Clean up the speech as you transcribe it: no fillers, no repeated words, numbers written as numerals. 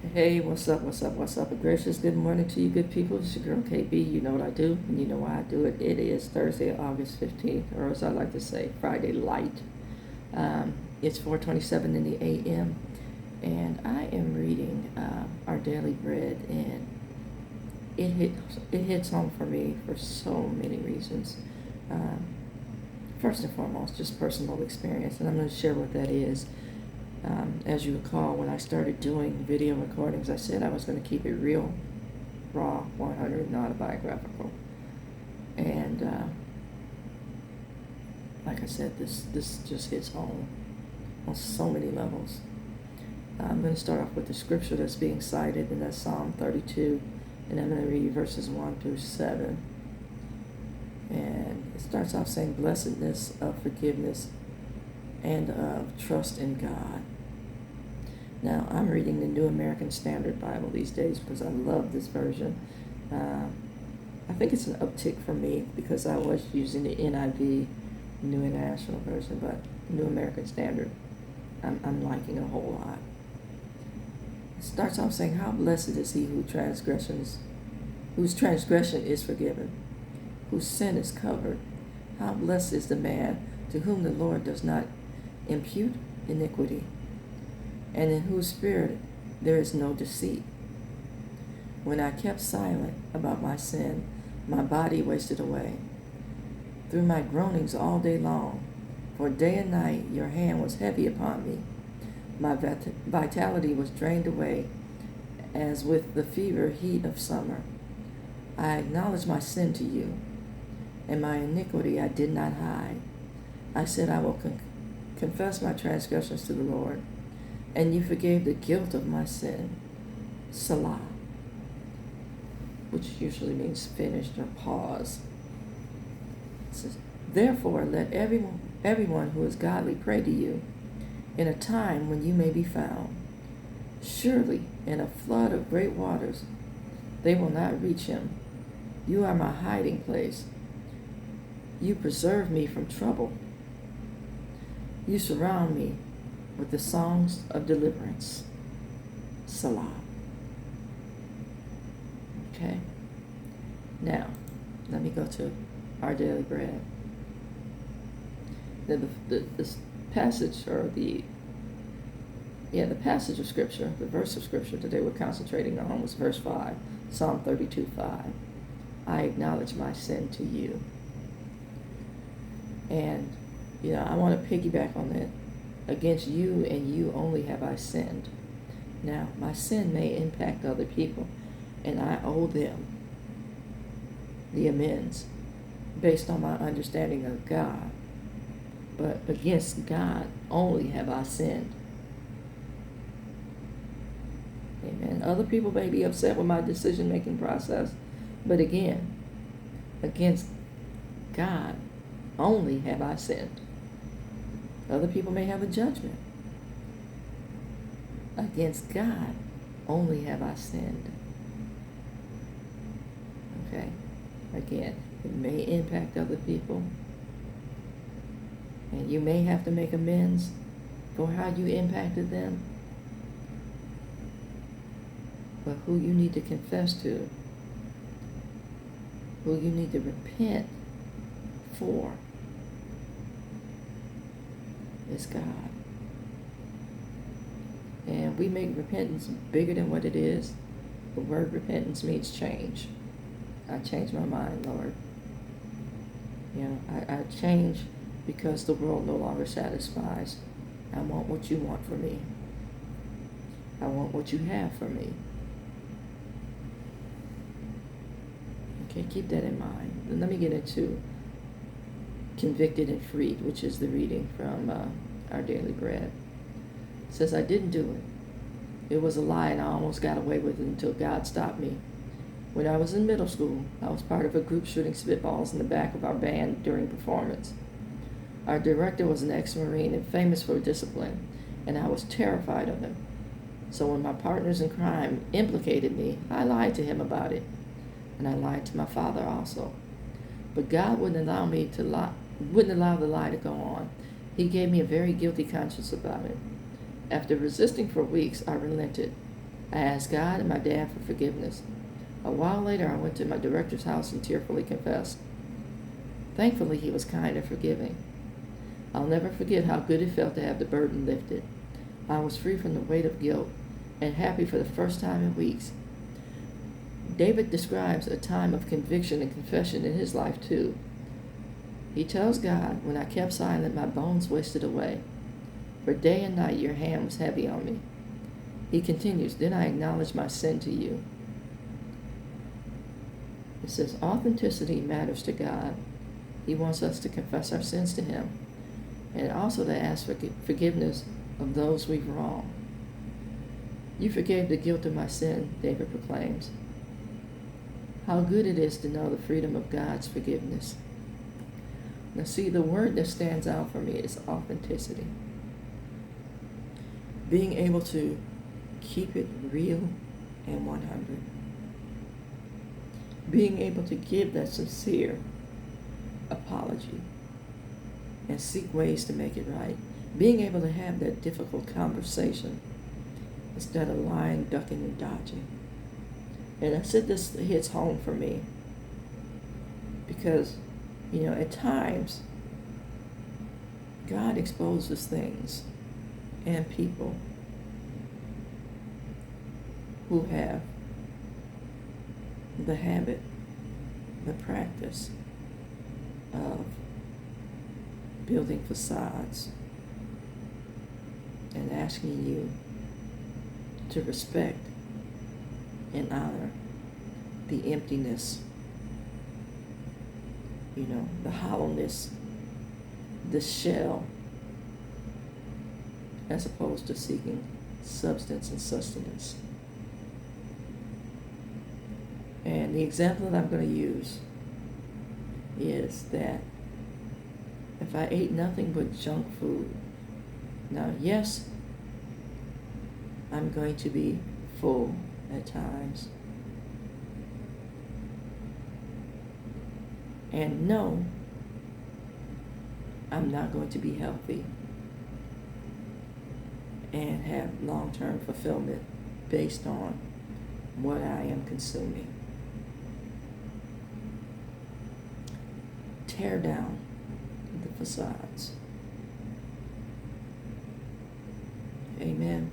Hey, what's up, what's up, what's up? A gracious good morning to you good people. It's your girl KB. You know what I do, and you know why I do it. It is Thursday, August 15th, or as I like to say, Friday light. It's 4:27 in the a.m., and I am reading Our Daily Bread, and it hits home for me for so many reasons. Um, First and foremost, just personal experience, and I'm going to share what that is. As you recall, when I started doing video recordings, I said I was going to keep it real, raw, 100, and autobiographical. And like I said, this just hits home on so many levels. I'm going to start off with the scripture that's being cited, and that's Psalm 32, and I'm going to read verses 1 through 7. And it starts off saying, blessedness of forgiveness and of trust in God. Now, I'm reading the New American Standard Bible these days because I love this version. I think it's an uptick for me because I was using the NIV, New International Version, but New American Standard, I'm liking a whole lot. It starts off saying, how blessed is he whose transgression is forgiven, whose sin is covered. How blessed is the man to whom the Lord does not impute iniquity, and in whose spirit there is no deceit. When I kept silent about my sin, my body wasted away through my groanings all day long. For day and night your hand was heavy upon me. My vitality was drained away as with the fever heat of summer. I acknowledged my sin to you, and my iniquity I did not hide. I said, I will confess my transgressions to the Lord, and you forgave the guilt of my sin. Salah, which usually means finished or pause. It says, therefore let everyone who is godly pray to you in a time when you may be found. Surely in a flood of great waters they will not reach him. You are my hiding place. You preserve me from trouble. You surround me with the songs of deliverance. Salah. Okay? Now, let me go to Our Daily Bread. This passage, or the passage of Scripture, the verse of Scripture today we're concentrating on was verse 5, Psalm 32:5. I acknowledge my sin to you. And, I want to piggyback on that. Against you and you only have I sinned. Now, my sin may impact other people, and I owe them the amends based on my understanding of God. But against God only have I sinned. Amen. Other people may be upset with my decision-making process, but again, against God only have I sinned. Other people may have a judgment. Against God only have I sinned. Okay? Again, it may impact other people, and you may have to make amends for how you impacted them. But who you need to confess to, who you need to repent for, is God. And we make repentance bigger than what it is. The word repentance means change. I changed my mind, Lord. I change because the world no longer satisfies. I want what you want for me. I want what you have for me. Okay, keep that in mind. Then let me get into Convicted and Freed, which is the reading from Our Daily Bread. It says, I didn't do it. It was a lie, and I almost got away with it until God stopped me. When I was in middle school, I was part of a group shooting spitballs in the back of our band during performance. Our director was an ex-Marine and famous for discipline, and I was terrified of him. So when my partners in crime implicated me, I lied to him about it, and I lied to my father also. But God wouldn't allow the lie to go on. He gave me a very guilty conscience about it. After resisting for weeks, I relented. I asked God and my dad for forgiveness. A while later, I went to my director's house and tearfully confessed. Thankfully, he was kind and forgiving. I'll never forget how good it felt to have the burden lifted. I was free from the weight of guilt and happy for the first time in weeks. David describes a time of conviction and confession in his life too. He tells God, when I kept silent, my bones wasted away. For day and night your hand was heavy on me. He continues, then I acknowledged my sin to you. It says authenticity matters to God. He wants us to confess our sins to him and also to ask for forgiveness of those we've wronged. You forgave the guilt of my sin, David proclaims. How good it is to know the freedom of God's forgiveness. Now see, the word that stands out for me is authenticity. Being able to keep it real and 100. Being able to give that sincere apology and seek ways to make it right. Being able to have that difficult conversation instead of lying, ducking, and dodging. And I said this hits home for me because, at times, God exposes things and people who have the habit, the practice of building facades and asking you to respect and honor the emptiness, the hollowness, the shell, as opposed to seeking substance and sustenance. And the example that I'm going to use is that if I ate nothing but junk food, now yes, I'm going to be full at times. And no, I'm not going to be healthy and have long-term fulfillment based on what I am consuming. Tear down the facades. Amen.